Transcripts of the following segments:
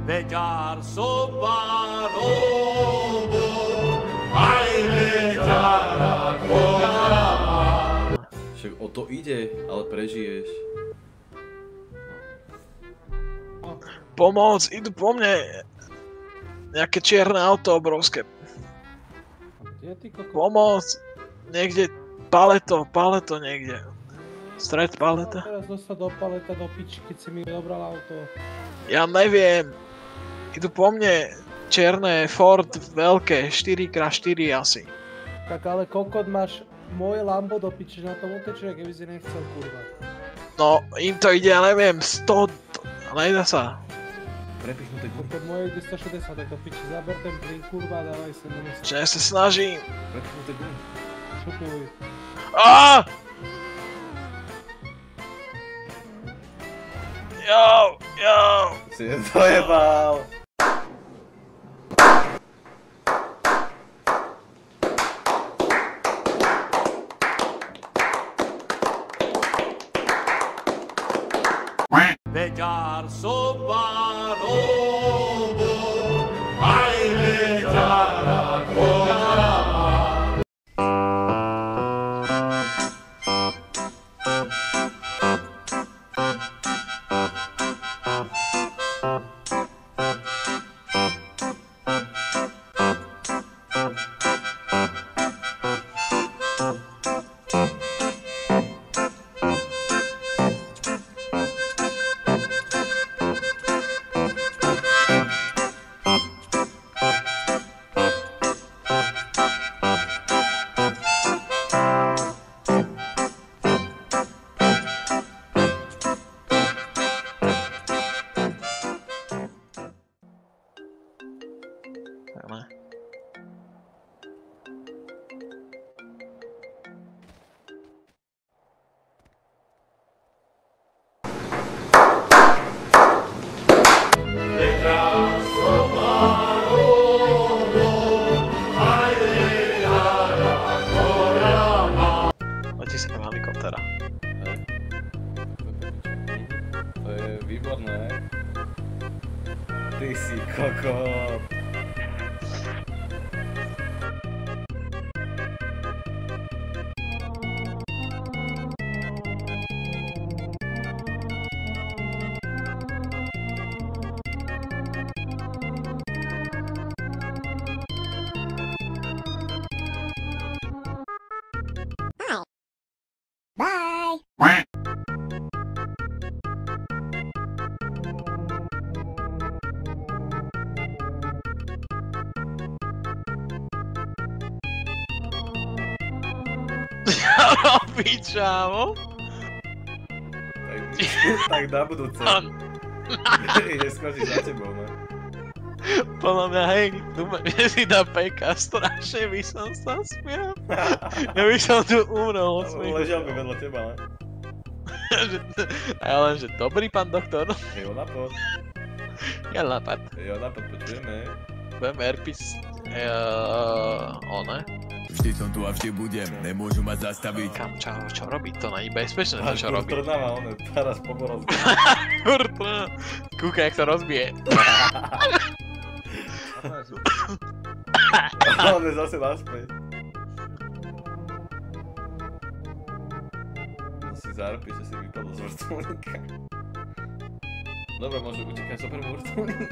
Beťar Sobarovo, aj beťara tvoja. Však o to ide, ale prežiješ. Pomoc, idú po mne. Nejaké čierne auto obrovské. Pomoc. Niekde paleto niekde. Stred paleta. Teraz dostať do paleta do piči, keď si mi dobral auto. Ja neviem. Idú po mne čierne Ford veľké, 4x4 asi. Tak ale kokot, máš moje Lambo do piči, na tom utečie, keby si nechcel, kurva. No, im to ide, ja neviem, 100, nejde sa. Prepichnuté gumy. Kokot, moje ide 160, tak do piči, zaber ten plyn, kurva, dávaj sa na miesto. Že ja sa snažím. Prepichnuté gumy. Šupuj. Aaaa! Jo! Si nedojebal. Beťar Sobarovo, aj beťara tvoja. Letí sa tam helikoptéra. To je výborné. Ty si kokot. Robiť, čávo? Tak na budúce. Ide skočiť za tebou, ne? Podľa mňa, hej, dúfam, že si dá peka, strašne by som sa smial. Ja by som tu umrel od smiechu. Ležal by vedľa teba, ne? A ja len, že dobrý pán doktor. Jo napad. Ja napad. Jo napad, počujeme. Budem Airpiece... ne? Vždy som tu a vždy budem, nemôžu ma zastaviť. Kam, čo robí? To není bezpečné, to čo robí. Trnava, on je teraz poborozbí. Kurtna. Kúka, jak sa rozbije. On je zase naspäť. Si zároky, že si vypadol z vrtuľníka. Dobre, môže utekať zo prvú vrtuľník.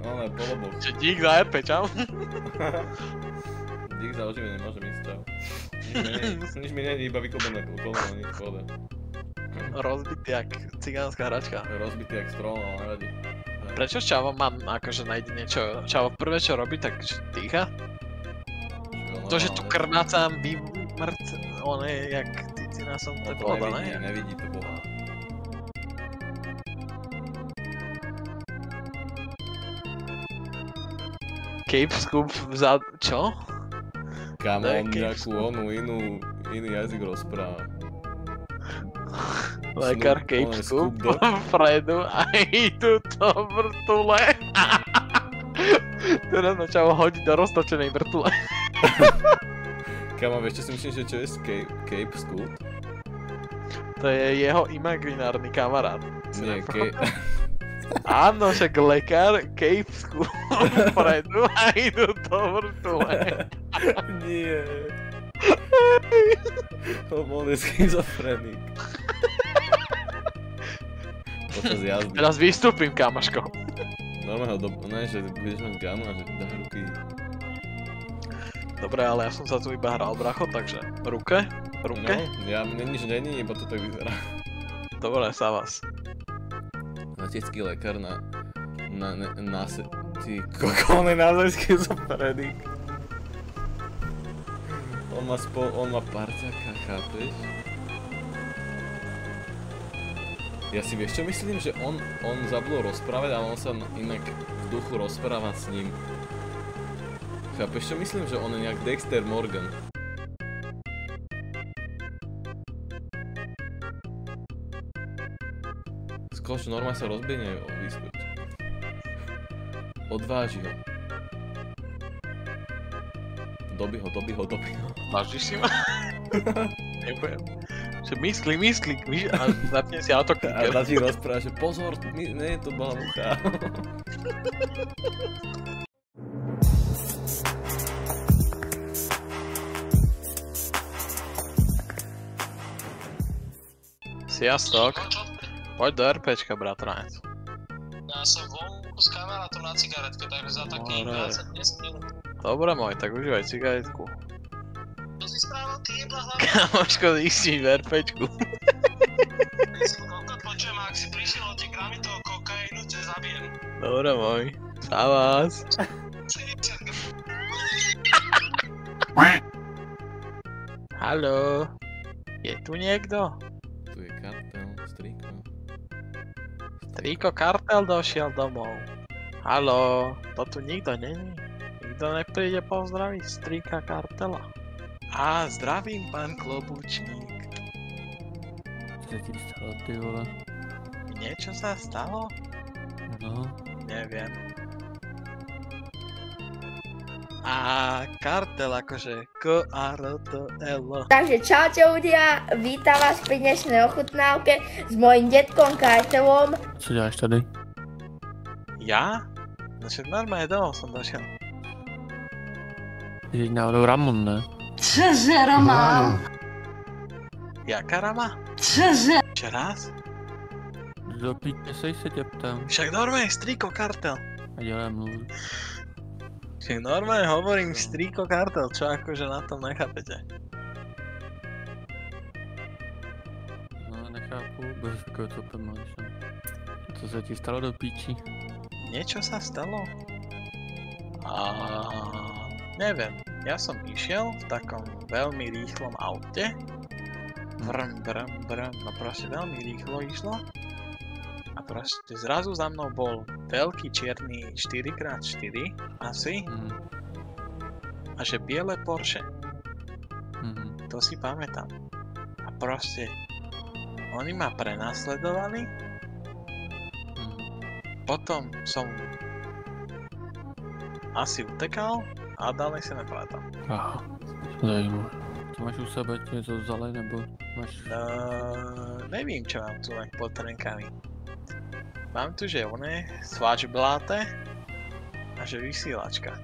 No ne, polobok. Čiže dík za RP, čau. Dík za oživenie, môžem ísť, čau. Nič mi není, iba vykobené koleno, nič pohode. Rozbitý jak cigánska hračka. Rozbitý jak strom, ale nevadí. Prečo Čavo má akože nájde niečo, Čavo prvé čo robí, tak dýcha? To, že tu krnácam vymrt, on je jak cicina som, to je pohoda, ne? Nevidí to boha. Cape Scoop vzad... čo? Kamo, on nejakú iný jazyk rozpráva. Lekár Cape Scoop, Fredu a idú to vrtule. Teraz ma Čavo hodí do roztočenej vrtule. Kamo, vieš čo si myslím, že čo je Cape Scoop? To je jeho imaginárny kamarát. Nie, Áno, však lekár kejpskú predu a idú do vrtule. Nie. On je schizofrenik. Počas jazdy. Teraz vystúpim, kamaško. Normálne ne, že budeš mať ganu a že dáš ruky. Dobre, ale ja som sa tu iba hral, bracho, takže ruke. No, ja nič není, iba to tak vyzerá. Dobre, sa vás. Letecký lekár ty koko, on je naozaj schizofrenik. On má parťaka, chápeš? Ja si vieš čo myslím, že on zabudol rozprávať, ale on sa inak v duchu rozpráva s ním. Chápeš čo myslím, že on je nejak Dexter Morgan. Skoč, normálne sa rozbehne o výskoč. Odváži ho. Dobi ho. Vážiš si ma? Nebudem. Že myslí, a zapne si autokliker. A začí rozprávať, že pozor, nie, to bola mucha. Sziasztok! Poď do RPčka, bratranec. Ja som vonku s kamarátom na cigaretke, takže za takých 20 minút. Dobre môj, tak užívaj cigaretku. Čo si spravil ty, jebla hlavne? Kamoško, istíš v RPčku. Kokot, počujem, ak si prišiel o tie gramy toho kokainu, ťa zabijem. Dobre môj, sa vás. 70 gramov. Haló, je tu niekto? Tu je kartel, strýko. Strýko kartel došiel domov. Haló, to tu nikto není? Nikto nepríde pozdraviť strýka kartela? Á, zdravím, pán Klobúčník. Čo ti stalo, ty vole? Niečo sa stalo? No. Neviem. A kartel akože K-A-R-T-L. Takže čaute ľudia, vítam vás pri dnešnej ochutnávke s mojím detkom Kartelom. Co děláš tady? Ja? No však normálne domov som došiel. Jsi náhodou Ramon, ne? Cože, Roman? Jaká Rama? Cože? Ešte raz? Do píče se ptám. Však normálne strýko kartel. A dělám mluvu. Však normálne hovorím strýko kartel, čo akože na tom nechápete? No, nechápu, bez takového co to máš, no. Co se ti stalo do píči? Niečo sa stalo? Neviem, ja som išiel v takom veľmi rýchlom aute. Brm, no proste veľmi rýchlo išlo. A proste zrazu za mnou bol veľký čierny 4x4 asi. A že biele Porsche. To si pamätám. A proste oni ma prenasledovali. Potom som asi utekal a ďalej sa nepamätám. Aha, zajímavé. Co máš u sebe, něco vzali, nebo máš... Nevím, čo mám tu len pod trenkami. Mám tu, že oné svačbláte a že vysílačka.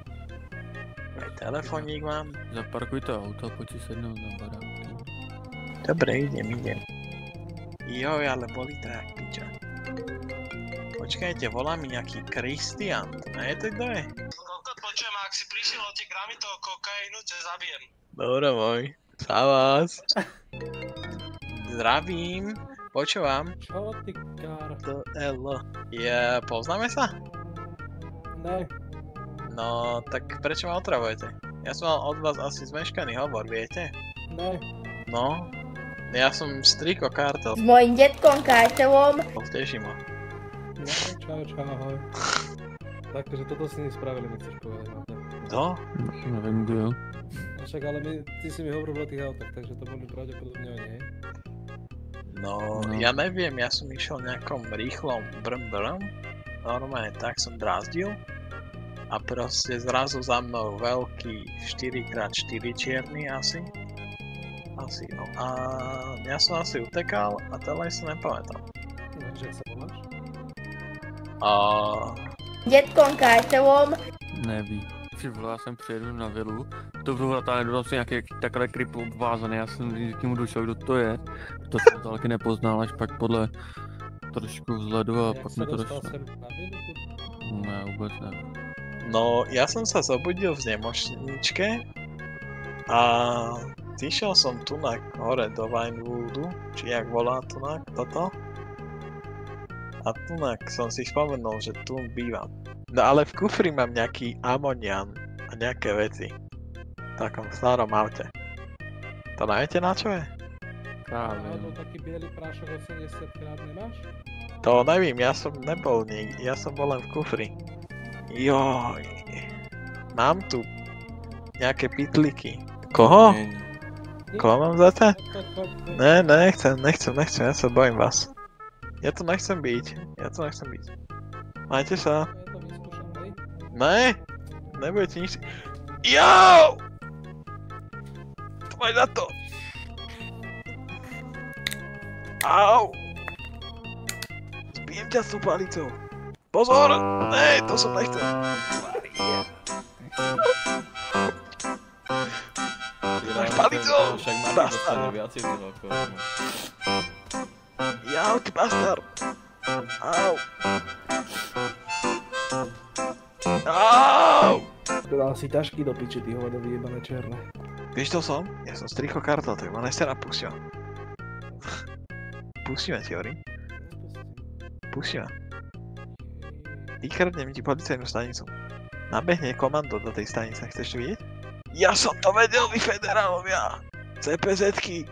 Aj telefónik mám. Zaparkuj to auto a pojď si sednout na barák. Dobre, idem. Joj, ale boli to jak piča. Počkajte, volá mi nejaký Kristian. A je to kto je? Kokot, počujem, ak si prišiel o tie gramy toho kokainu, ťa zabijem. Dobre môj, sa vás. Zdravím, počúvam. Čo ty kár? To Elo. Poznáme sa? Ne. No, tak prečo ma otravujete? Ja som mal od vás asi zmeškaný hovor, viete? Ne. No, ja som strýko kartel. S mojím detkom Kartelom. Teší ma. No, čau, ahoj. Takže toto si nespravili, mi chceš povedať, no tak. Kto? Nevím, kdo. No však ale ty si mi hovoril o tých autách, takže to boli pravdepodobne oni, hej? No, ja neviem, ja som išiel v nejakom rýchlom brm. Normálne tak som brázdil. A proste zrazu za mnou veľký 4x4 čierny asi. Asi jo. A ja som asi utekal a teraz si nepamätám. Takže jak sa voláš? Dětkom Kartelom. Neví. Ty vole, já jsem přijedu na vilu, to budu hrát, ale jdu nějaký takhle kryp obvázaný, já jsem k němu došel, kdo to je. To jsem to taky nepoznal, až pak podle trošku vzhledu a pak mi to došlo. Ne, vůbec ne. No, ja som sa zobudil v nemocničke a išiel som tunak hore do Vinewoodu, či jak volá tunak toto. A tunak som si spomenul, že tu bývam. No ale v kufri mám nejaký amonian a nejaké veci. V takom starom aute. To neviete na čo je? Alebo taký biely prášok 80 krát nemáš? To nevím, ja som nebol nikdy, ja som bol len v kufri. Joj. Mám tu nejaké pytliky. Koho? Koho mám za to? Ne, nechcem, ja sa bojím vás. Ja tu nechcem byť. Majte sa. Ja to vyskúšam, hej? Ne, nebudete nič. Jau! To máš za to. Au! Zbijem ťa s tou palicou. Pozor! Ne, to som nechcel. Máš palicu! Však Marky Bastard. dostane viacej toho ako... Jau, ty bastard! Au! Au! Dal si tašky do piči, ty hovado vyjebané černé. Vieš to som? Ja som Stricho Kartel, tak ma nechce napustil. Pustíme ti, hovorím. Pustíme. Vykradnem ti policajnú stanicu. Nabehne komando do tej stanice, chceš to vidieť? Ja som to vedel, vy federálovia! CPZ-ky!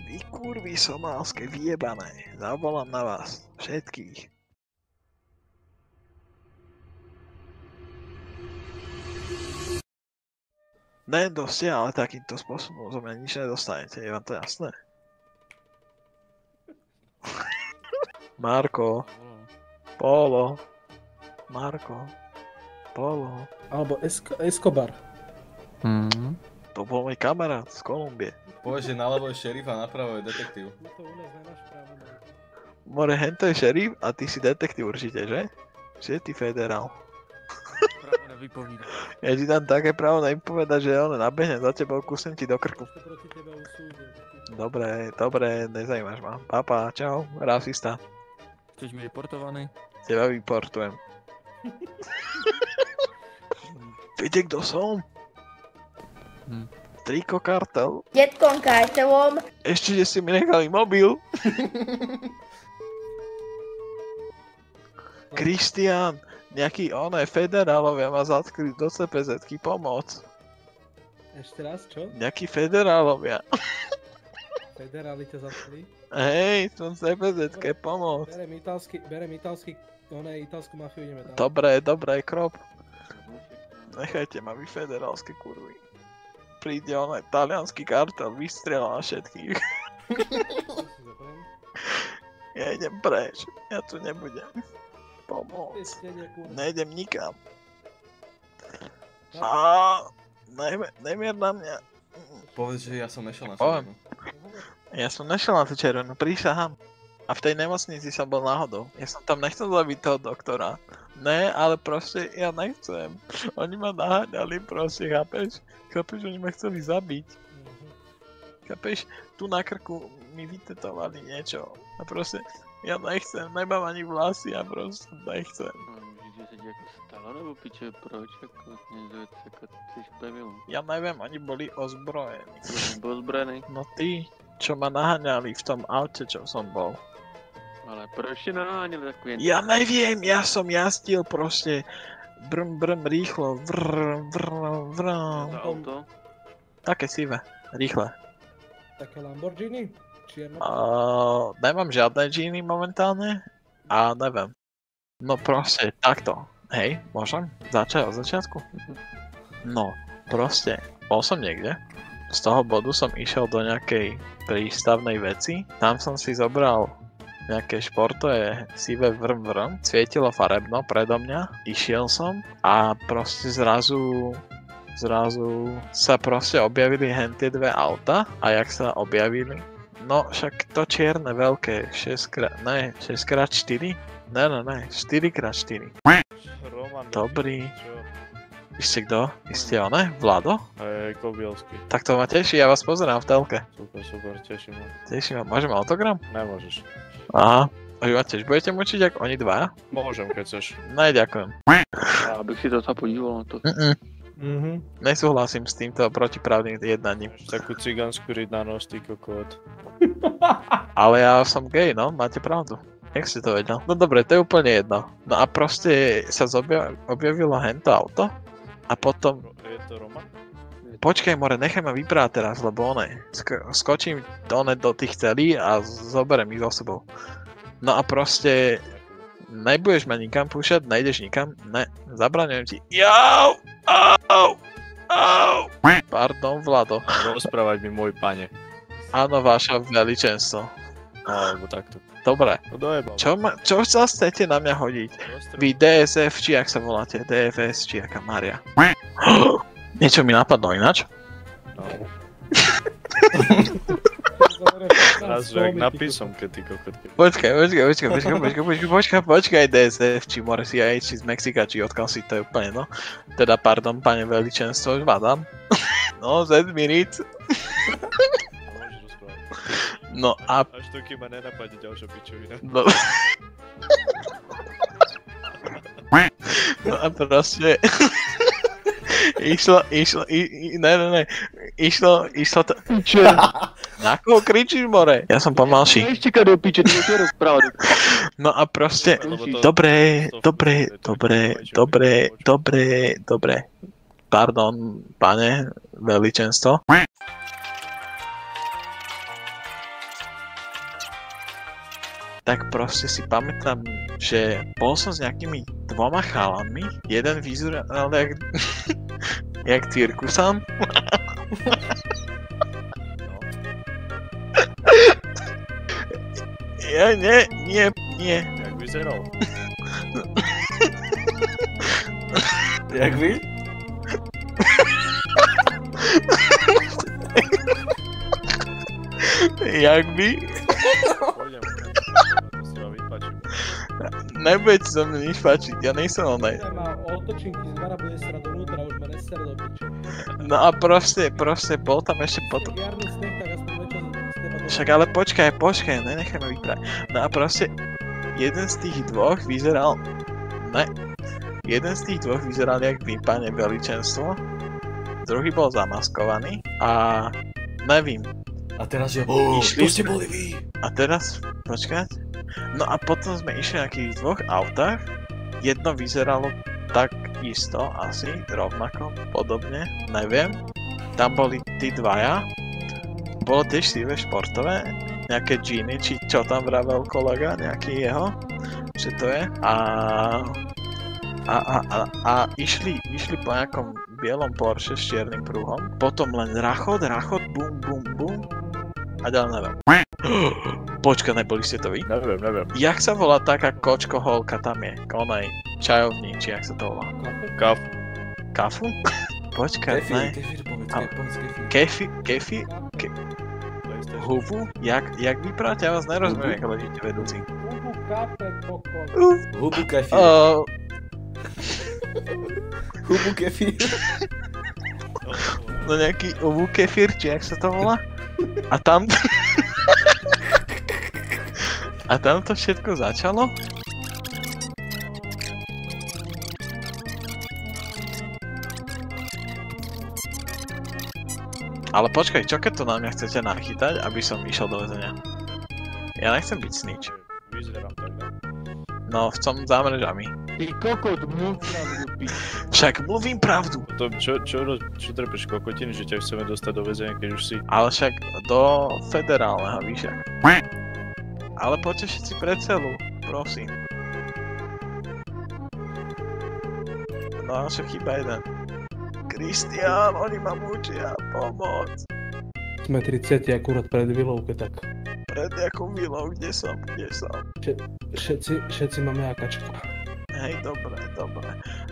Vy kurvy somálske vyjebané. Zavolám na vás. Všetkých. Ne, dosť, ale takýmto spôsobom zo mňa nič nedostanete, je vám to jasné? Marko. Polo. Marko. Polo. Alebo Escobar. To bol môj kamarát z Kolumbie. Povieš, že naľavo je šerif a napravo je detektív. My to u nás nemáš právo. More, hento je šerif a ty si detektív určite, že? Že ty federál. Právo nevypovídá. Ja ti dám také právo nevypovedať, že on nabehne za tebou, kusnem ti do krku. To proti tebe usúdil. Dobre, nezajímaš ma. Papa, čau, rasista. Chceš mi reportovaný? Teba vyportujem. Viete, kto som? Triko Kartel. Dětkom Kartelom. Ešte, že si mi nechali mobil. Kristián, nejaký federálovia ma zatkli do CPZ-ky pomoc. Ešte raz, čo? Nejakí federálovia. Federáli ťa zatkli? Hej, som CPZ-ke pomoc. Berem italský, italskú mafiu, ideme tam. Dobre, krop. Nechajte ma, vy federálske kurvy. Príde taliansky kartel, vystrieľa na všetkých. Ja idem preč, ja tu nebudem. Pomoc. Nejdem nikam. Nemier na mňa. Povedz, že ja som nešiel na Poviem. červenú. Ja som nešiel na tú červenú, prísahám. A v tej nemocnici som bol náhodou. Ja som tam nechcel zabiť toho doktora. Ne, ale proste ja nechcem. Oni ma naháňali, proste, chápeš? Chápeš, oni ma chceli zabiť. Chápeš? Tu na krku mi vytetovali niečo. A proste, ja nechcem, nemám ani vlasy a proste nechcem. Můžete se ti jako stalo, nebo piče, proč, jako nezvěc, jako ty jsi pevil. Ja neviem, oni boli ozbrojení. Byl zbraný, No ty, čo ma naháňali v tom aute, čo som bol. ale proč tě naháněli takový? Ja neviem, ja som jazdil proste brm, rýchlo, Za auto? Také sivé, rýchle. Také Lamborghini? Čierno? Nemám žiadne džíny momentálne a neviem. No proste, takto. Hej, môžem? Začať od začiatku? No, proste, bol som niekde. Z toho bodu som išiel do nejakej prístavnej veci. Tam som si zobral nejaké športové sivé vrm, svietilo farebno predo mňa. Išiel som a proste zrazu zrazu sa proste objavili hen tie dve auta a jak sa objavili, no však to čierne veľké 6x4? Ne, 4x4. Roman. Dobrý. Čo? Vy ste kto? Vy ste one? Vlado? Kobielsky. Tak to ma teší, ja vás pozerám v telke. Super, teším ma. Teším ma, môžem autogram? Nemôžeš. Aha. A vy ma tiež budete mučiť, ako oni dvaja? Môžem, keď chceš. Ne, ďakujem. Já bych si to sa podíval na to. Nesúhlasím s týmto protiprávnym jednaním. Takú cigánsku riť na nos, ty kokot. Ale ja som gay, no, máte pravdu. Jak si to vedel? No dobre, to je úplne jedno. No a proste sa objavilo hento auto a potom... Je to Roman? Počkaj, more, nechaj ma vybrať teraz, lebo skočím do tých celí a zoberiem ich so sebou. No a proste... Nebudeš ma nikam púšať, nejdeš nikam, ne, zabraňujem ti. Jau! Au! Pardon, Vlado. Rozprávať mi môj pane. Áno, vaša veličenstvo. Alebo takto. Dobre. No dojebal. Čo sa chcete na mňa hodiť? Vy DSF, či jak sa voláte? DFS, či jaká Maria? Niečo mi napadlo ináč. No. Raz, že jak napísom, keď ty kokot. Počkaj, DSF, či more si aj, či z Mexika, či odkiaľ si, to je úplne, no. Teda, pardon, pane veličenstvo, vadám. No, Z minút. No a... Až to, kým ma nenapadne ďalšia pičovina. No a proste... Išlo to... Čo? Na koho kričíš, more? Ja som pomalší. Ešte do piče, ty čo rozprávať. No a proste... Dobre. Pardon, pane veličenstvo. Tak proste si pamätám, že bol som s nejakými dvoma chalami. Jeden vyzeral jak cirkusan. Ja, nie. Jak vyzeral? Jak vy? Jak by? Pôjdem, to si ma vypačím. Nebude ti so mne nič páčiť, ja nejsem onej. Ja ma otočím ti zvara, bude srať dovnútra, už ma nesere do piče. No a proste bol tam ešte potom. Jarný sneh, tak aspoň večer z teba do... Však ale počkaj, nenechaj ma vyprať. No a proste jeden z tých dvoch vyzeral... Ne. Jeden z tých dvoch vyzeral jak vy, pane veličenstvo. Druhý bol zamaskovaný a... Nevím. A teraz že... Išli To ste boli vy! A teraz, počkať. No a potom sme išli na nejakých dvoch autách. Jedno vyzeralo tak isto, asi, rovnako, podobne, neviem. Tam boli tí dvaja. Bolo tiež sivé športové. Nejaké džíny, či čo tam vravel kolega, nejaký jeho. Čo to je. A išli po nejakom bielom Porsche s čiernym pruhom. Potom len rachot, bum. A ďalej neviem. Počka, neboli ste to vy? Neviem. Jak sa volá taká kočko-holka tam je? Onej čajovní, či jak sa to volá? Kafu. Kafu? Počkaj, ne. Kefir, povedz. Hubu? Jak vyprávate? Ja vás nerozumiem, ako ležíte vedúci. Uhu, kafe, kokos. Hubu kefir. Hubu kefir. No nejaký ubu kefir, či jak sa to volá? A tam... A tam to všetko začalo? Ale počkaj, čo keď to na mňa chcete nachytať, aby som išiel do väzenia? Ja nechcem byť snitch. Vyzerám tak, ne? No, som za mrežami. Ty kokot, mluv pravdu, pič. Však mluvím pravdu. To, čo trepeš kokotiny, že ťa chceme dostať do väzenia, keď už si... Ale však do federálneho, víš jak. Ale poďte všetci pred celu, prosím. No, čo chýba jeden. Kristián, oni ma mučia, pomoc. Sme 30 akurát pred vilovke, tak Pred nejakou vilou, kde som? všetci máme akačka. Hej, dobre.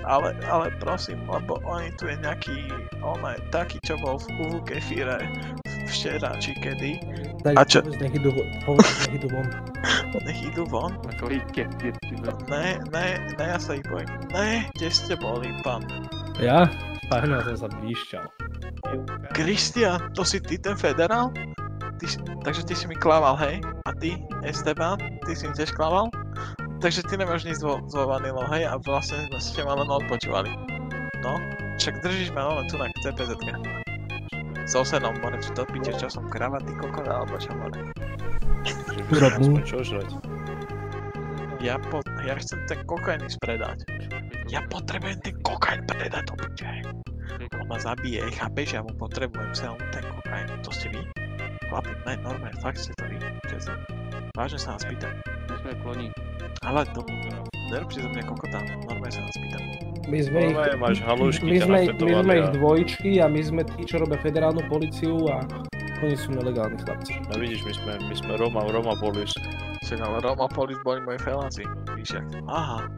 ale prosím, lebo oni tu je nejaký, taký, čo bol v UV kefíre včera, či kedy. Tak A čo? povedz, nech idú von. Nech idú von? Takový kefír, ty vole. Ne, ja sa ich bojím. Ne, kde ste boli, pán? Ja? Fajn, ja som sa blíšťal. Kristian, to si ty ten federál? Takže ty si mi klamal, hej? A ty, Esteban, ty si mi tiež klamal? Takže ty nemáš nič s Vanilou, hej? A vlastne ste ma len odpočúvali. No, však držíš ma len tu na CPZ-ke. S osenom, more, čo to píče, čo som krava, ty kokot, alebo čo more? Aspoň čo žrať. Ja chcem ten kokain spredať. Ja potrebujem ten kokain predať, to píče. On ma zabije, chápeš, ja mu potrebujem celý ten kokain. To ste vy? Chlapi, ne, normálne, fakt ste to vy. Vážne sa vás pýtam. My sme kloní. Ale to... Nerob si zo mňa kokota, normálne sa vás pýtam. My sme ich... Normálne máš halušky My sme ich natetované dvojčky a my sme tí, čo robia federálnu policiu a oni sú nelegálni chlapci. No vidíš, my sme Roma Polis. Však ale Roma Polis boli moji feláci. Víš jak? Aha.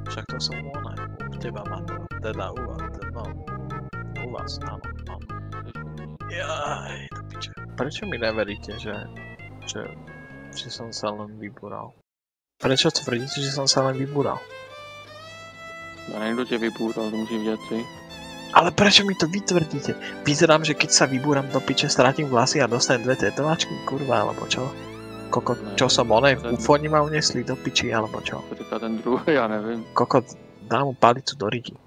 Však to som onaj. U teba mám. Teda u vás. No. U vás, áno. Jaj, to piče. Prečo mi neveríte, že som sa len vybúral? Prečo tvrdíte, že som sa len vybúral? A niekto ťa vybúral, to musím viacej. Ale prečo mi to vytvrdíte? Vyzerám, že keď sa vybúram do piče, stratím vlasy a dostanem 2 tetovačky, kurva, alebo čo? Kokot, čo som onej, ufoni ma unesli do piči, alebo čo? To říká ten druhý, ja neviem. Kokot, dám mu palicu do rigi.